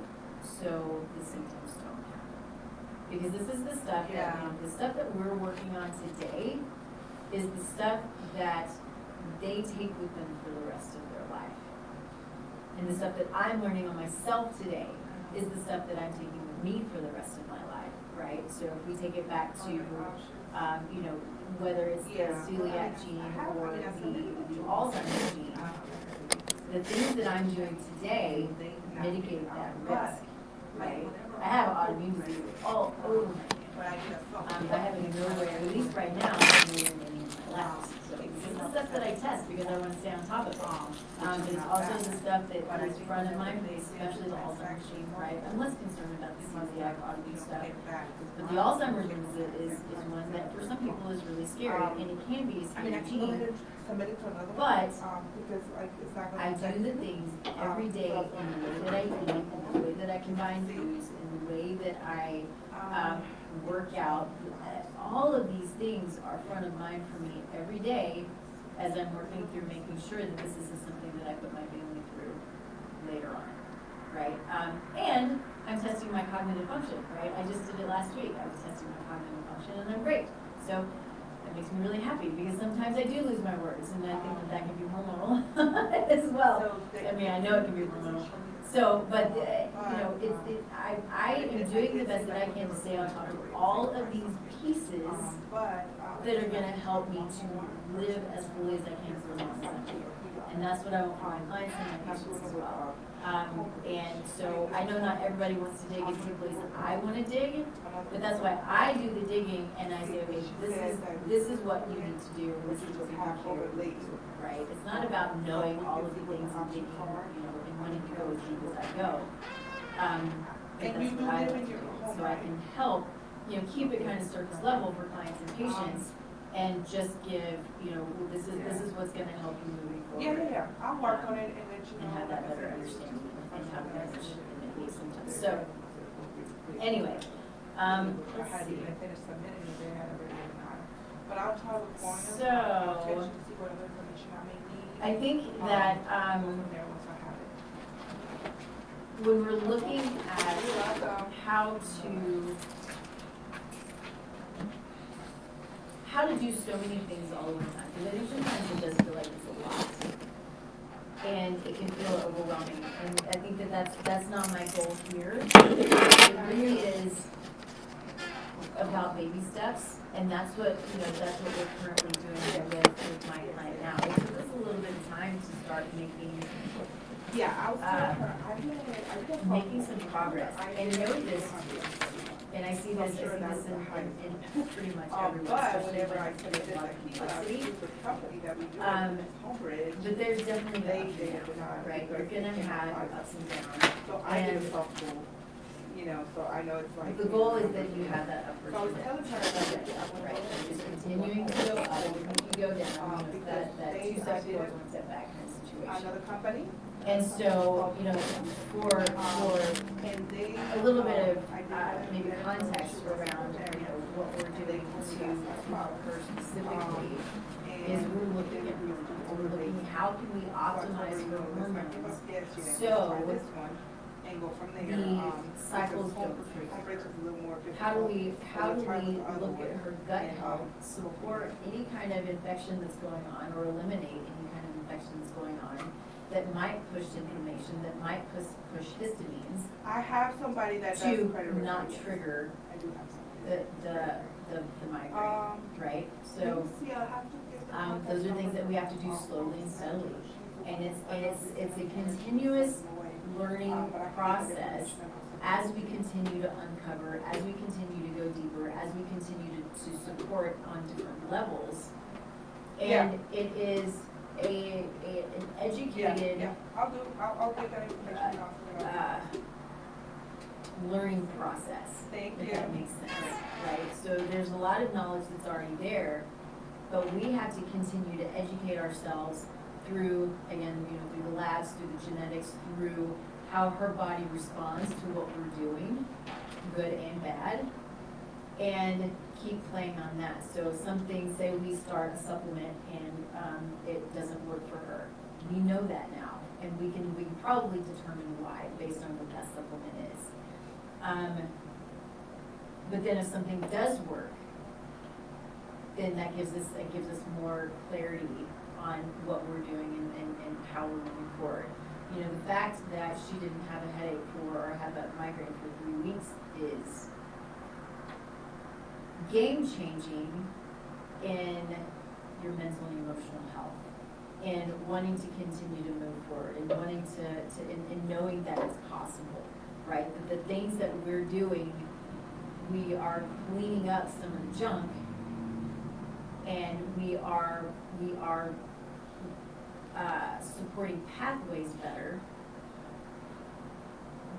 so the symptoms don't happen. Because this is the stuff the stuff that we're working on today is the stuff that they take with them for the rest of their life. And the stuff that I'm learning on myself today is the stuff that I'm taking with me for the rest of my life, right? So if we take it back to, whether it's the celiac gene or the Alzheimer's gene, the things that I'm doing today mitigate that risk, right? I have autoimmune disease all over my hand. I have it in nowhere, at least right now, I'm in my labs. So this is the stuff that I test because I want to stay on top of it. But it's also the stuff that is front of mind, especially the Alzheimer's gene, right? I'm less concerned about the celiac autoimmune stuff. But the Alzheimer's is one that for some people is really scary, and it can be a scary gene. But I do the things every day in the way that I eat, in the way that I combine foods, in the way that I work out. All of these things are front of mind for me every day as I'm working through making sure that this isn't something that I put my family through later on, right? And I'm testing my cognitive function, right? I just did it last week. I was testing my cognitive function, and I'm great. So that makes me really happy because sometimes I do lose my words, and I think that can be hormonal as well. I mean, I know it can be hormonal. So, but I am doing the best that I can to stay on top of all of these pieces that are going to help me to live as fully as I can for as long as I'm here. And that's what I want for my clients and my patients as well. And so I know not everybody wants to dig into the place that I want to dig, but that's why I do the digging and I say, okay, this is what you need to do, and this is what you have to do, right? It's not about knowing all of the things and digging, and wanting to go as deep as I go. But that's what I like to do. So I can help, keep it kind of surface level for clients and patients, and just give, this is what's going to help you moving forward. I'll work on it and let you know. And have that better understanding and how to manage and mitigate symptoms. So, anyway, let's see. But I'll try with one. So, I think that, when we're looking at how to do so many things all over the time, because I think sometimes it does feel like it's a lot. And it can feel overwhelming, and I think that that's not my goal here. It really is about baby steps, and that's what we're currently doing with my client now. It took us a little bit of time to start making some progress. And know this, and I see this in pretty much everyone, especially when I put it about complexity. But there's definitely ups and downs, right? You're gonna have ups and downs. So I get softball, you know, so I know it's like. The goal is that you have that upward So I was telling her, right? Just continuing to go up, even if you go down, that two steps forward, one step back kind of situation. another company. And so, for a little bit of maybe context around, what we're doing to help her specifically is we're looking how can we optimize her hormones so the cycles don't trigger. How do we look at her gut health, support any kind of infection that's going on, or eliminate any kind of infection that's going on that might push inflammation, that might push histamines. I have somebody that does to credit not risk. trigger I do have somebody. the migraine, right? So See, I'll have to get the those are things that we have to do slowly and steadily, and it's a continuous learning process as we continue to uncover, as we continue to go deeper, as we continue to support on different levels, and it is an educated I'll get that information off. learning process. Thank if you. that makes sense, right? So there's a lot of knowledge that's already there, but we have to continue to educate ourselves through, again, through the labs, through the genetics, through how her body responds to what we're doing, good and bad, and keep playing on that. So something, say we start a supplement and it doesn't work for her. We know that now, and we can probably determine why based on what that supplement is. But then if something does work, then that gives us more clarity on what we're doing and how we're moving forward. The fact that she didn't have a headache or have a migraine for 3 weeks is game-changing in your mental and emotional health, and wanting to continue to move forward, and wanting and knowing that it's possible, right? That the things that we're doing, we are cleaning up some of the junk, and we are supporting pathways better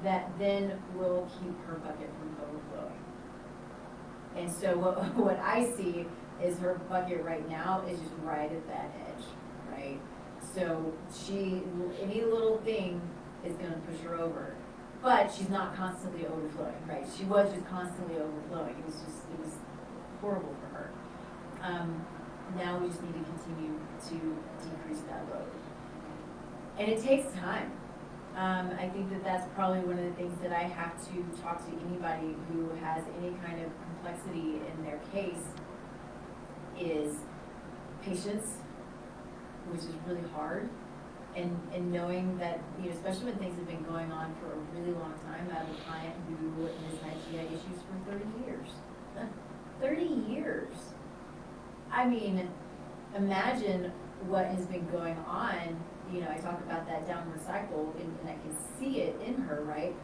that then will keep her bucket from overflowing. And so what I see is her bucket right now is just right at that edge, right? So any little thing is going to push her over, but she's not constantly overflowing, right? She was just constantly overflowing. It was horrible for her. Now we just need to continue to decrease that load. And it takes time. I think that's probably one of the things that I have to talk to anybody who has any kind of complexity in their case is patience, which is really hard, and knowing that, especially when things have been going on for a really long time. I have a client who has had GI issues for 30 years. 30 years. I mean, imagine what has been going on. I talk about that downward cycle, and I can see it in her, right?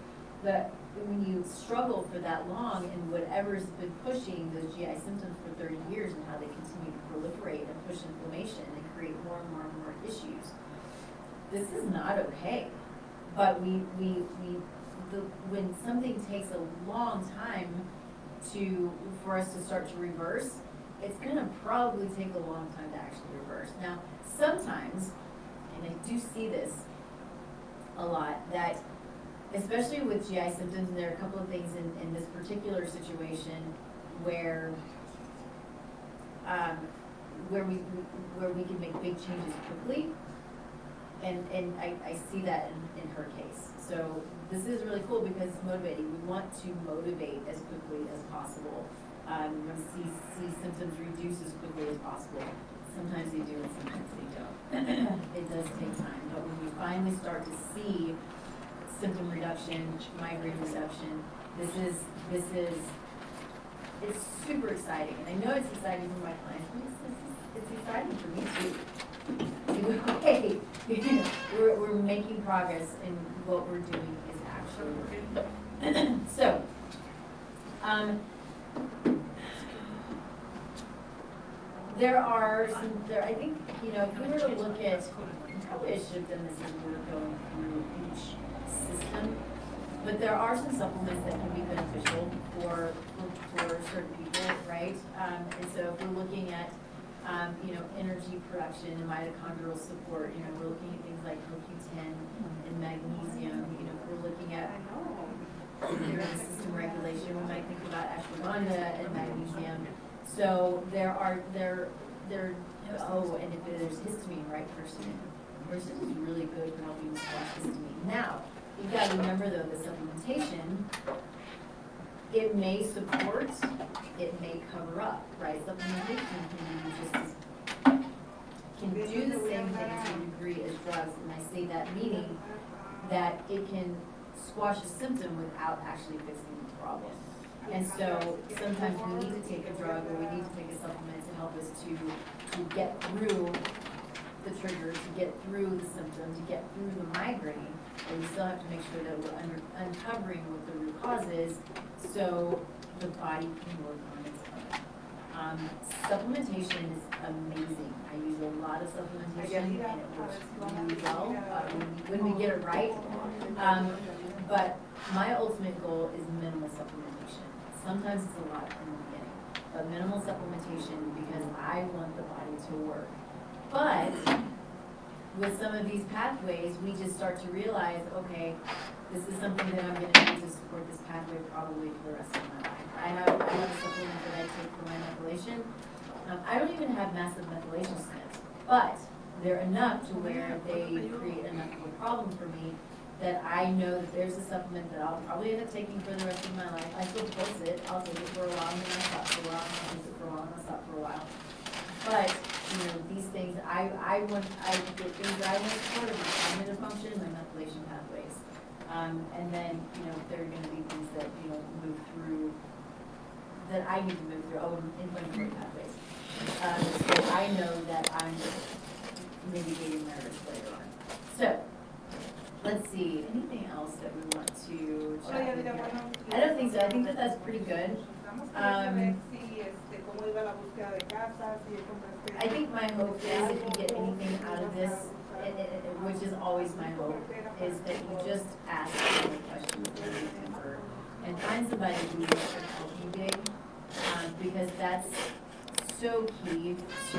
But when you struggle for that long, and whatever's been pushing those GI symptoms for 30 years, and how they continue to proliferate and push inflammation and create more and more and more issues, this is not okay. But when something takes a long time for us to start to reverse, it's going to probably take a long time to actually reverse. Now, sometimes, and I do see this a lot, that especially with GI symptoms, and there are a couple of things in this particular situation where we can make big changes quickly, and I see that in her case. So this is really cool because it's motivating. We want to motivate as quickly as possible. We want to see symptoms reduce as quickly as possible. Sometimes they do and sometimes they don't. It does take time, but when we finally start to see symptom reduction, migraine reduction, it's super exciting. And I know it's exciting for my clients, but it's exciting for me too. Hey, we're making progress and what we're doing is actually working. So, I think, if we were to look at, probably I should have done this as we were going through each system, but there are some supplements that can be beneficial for certain people, right? And so if we're looking at, energy production and mitochondrial support, we're looking at things like CoQ10 and magnesium, if we're looking at nervous system regulation, we might think about ashwagandha and magnesium. So and if there's histamine, right, quercetin. Quercetin is really good for helping to squash histamine. Now, you've got to remember though, the supplementation, it may support, it may cover up, right? Supplementation can do the same thing to a degree as drugs, and I say that meaning that it can squash a symptom without actually fixing the problem. And so sometimes we need to take a drug or we need to take a supplement to help us to get through the trigger, to get through the symptom, to get through the migraine. But we still have to make sure that we're uncovering what the root cause is so the body can work on its own. Supplementation is amazing. I use a lot of supplementation and it works really well when we get it right. But my ultimate goal is minimal supplementation. Sometimes it's a lot in the beginning, but minimal supplementation because I want the body to work. But with some of these pathways, we just start to realize, okay, this is something that I'm going to need to support this pathway probably for the rest of my life. I have a supplement that I take for my methylation. I don't even have massive methylation SNPs, but they're enough to where they create enough of a problem for me that I know that there's a supplement that I'll probably end up taking for the rest of my life. I still post it. I'll take it for a while, and then I'll stop for a while, and I'll take it for a while, and I'll stop for a while. But, these things, the things that I want to support are my cognitive function, my methylation pathways. And then, there are going to be things that, move through, that I need to move through, inflammatory pathways. So I know that I'm mitigating my risk later on. So, let's see, anything else that we want to chat with here? I don't think so. I think that that's pretty good. I think my hope is if you get anything out of this, which is always my hope, is that you just ask any questions and find somebody who can help you big, because that's so key to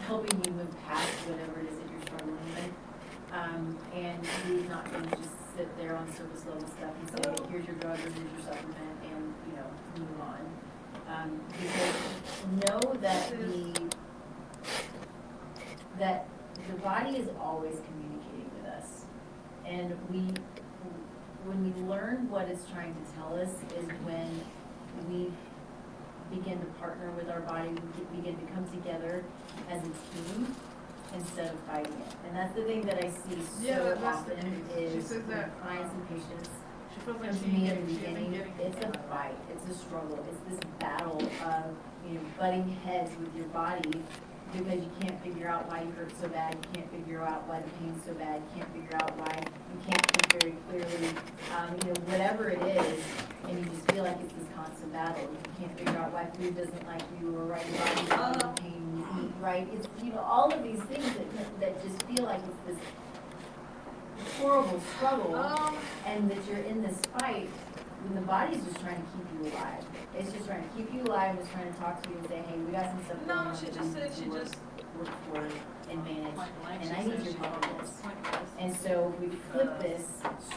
helping you move past whatever it is that you're struggling with. And you're not going to just sit there on surface level stuff and say, hey, here's your drug or here's your supplement and, move on. Because know that the body is always communicating with us. And when we learn what it's trying to tell us is when we begin to partner with our body, we begin to come together as a team instead of fighting it. And that's the thing that I see so often is when clients and patients come to me in the beginning, it's a fight, it's a struggle, it's this battle of, butting heads with your body because you can't figure out why you hurt so bad, you can't figure out why the pain's so bad, you can't figure out why you can't think very clearly, whatever it is, and you just feel like it's this constant battle. You can't figure out why food doesn't like you or why your body's not in pain when you eat, right? It's, all of these things that just feel like it's this horrible struggle and that you're in this fight when the body's just trying to keep you alive. It's just trying to keep you alive, it's trying to talk to you and say, hey, we got some stuff going on. No, she just said she just work for and manage, and I need your help in this. And so we flip this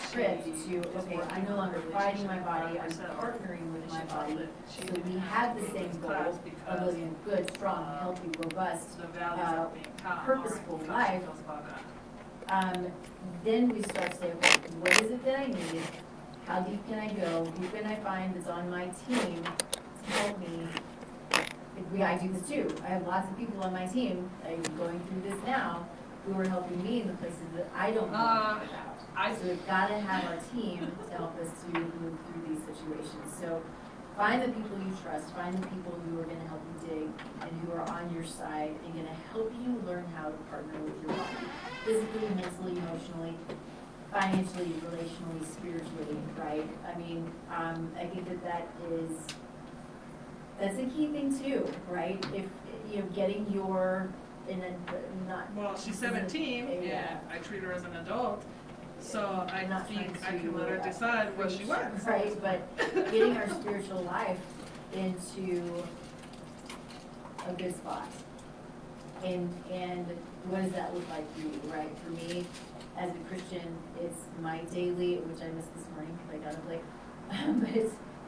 script to, okay, I'm no longer fighting my body, I'm partnering with my body, so we have the same goal of living a good, strong, healthy, robust, purposeful life. Then we start to say, okay, what is it that I need? How deep can I go? Who can I find that's on my team to help me? I do this too. I have lots of people on my team, I'm going through this now, who are helping me in the places that I don't know about. So we've got to have our team to help us to move through these situations. So find the people you trust, find the people who are going to help you dig and who are on your side and going to help you learn how to partner with your body, physically, mentally, emotionally, financially, relationally, spiritually, right? I mean, I think that's a key thing too, right? If, you know, getting your, Well, she's 17, and I treat her as an adult, so I think I can let her decide what she wants. Right, but getting our spiritual life into a good spot. And what does that look like for you, right? For me, as a Christian, it's my daily, which I missed this morning because I got up late, but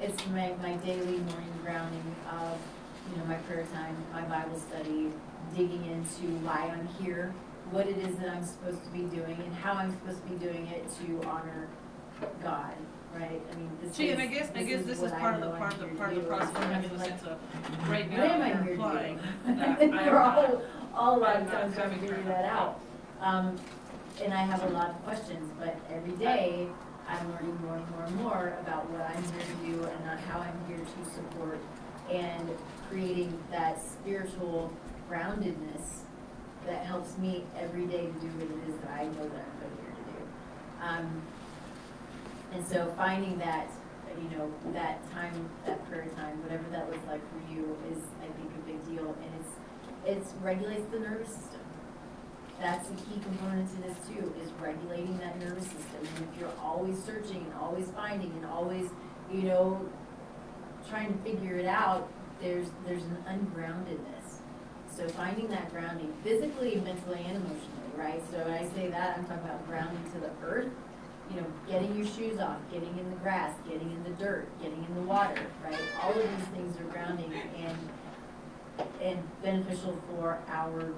it's my daily morning grounding of, you know, my prayer time, my Bible study, digging into why I'm here, what it is that I'm supposed to be doing, and how I'm supposed to be doing it to honor God, right? I mean, this See, is, and I guess this is part of the process we're in the sense of right what am I now here you're implying doing? that We're all a lot of I'm not times trying to having figure her that help. out. And I have a lot of questions, but every day I'm learning more and more and more about what I'm here to do and not how I'm here to support and creating that spiritual groundedness that helps me every day to do what it is that I know that I'm put here to do. And so finding that, you know, that time, that prayer time, whatever that looks like for you is, I think, a big deal. And it regulates the nervous system. That's a key component to this too, is regulating that nervous system. And if you're always searching and always finding and always, you know, trying to figure it out, there's an ungroundedness. So finding that grounding physically, mentally, and emotionally, right? So when I say that, I'm talking about grounding to the earth, you know, getting your shoes off, getting in the grass, getting in the dirt, getting in the water, right? All of these things are grounding and beneficial for our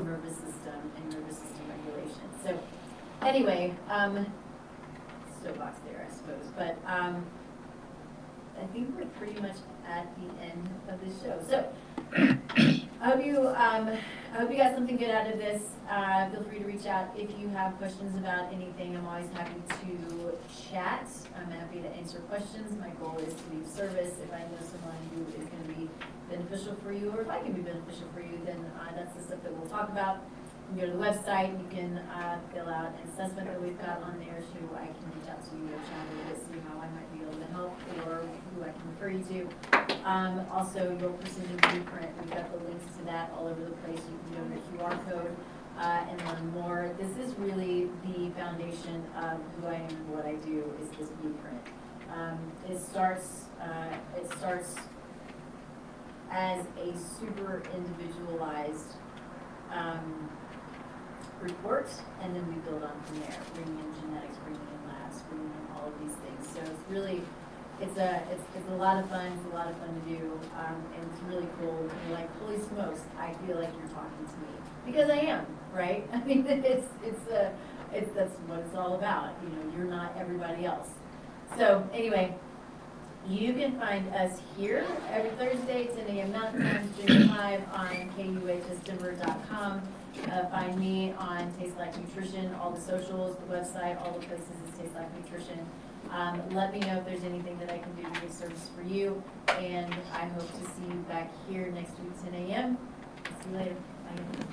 nervous system and nervous system regulation. So anyway, soapbox there, I suppose. But I think we're pretty much at the end of the show. So I hope you got something good out of this. Feel free to reach out if you have questions about anything. I'm always happy to chat. I'm happy to answer questions. My goal is to be of service. If I know someone who is going to be beneficial for you, or if I can be beneficial for you, then that's the stuff that we'll talk about. You can go to the website. You can fill out an assessment that we've got on there, so I can reach out to you or chat a little bit, see how I might be able to help, or who I can refer you to. Also, your precision blueprint. We've got the links to that all over the place. You can go to the QR code and learn more. This is really the foundation of who I am and what I do. Is this blueprint? It starts as a super individualized report, and then we build on from there, bringing in genetics, bringing in labs, bringing in all of these things. So it's really, it's a lot of fun. It's a lot of fun to do, and it's really cool. You're like, holy smokes, I feel like you're talking to me, because I am, right? I mean, that's what it's all about. You know, you're not everybody else. So anyway, you can find us here every Thursday, 10 a.m. Mountain Time, streaming live on kuhsdenver.com. Find me on Taste Like Nutrition, all the socials, the website, all the places is Taste Like Nutrition. Let me know if there's anything that I can do to be of service for you, and I hope to see you back here next week, 10 a.m. See you later. Bye.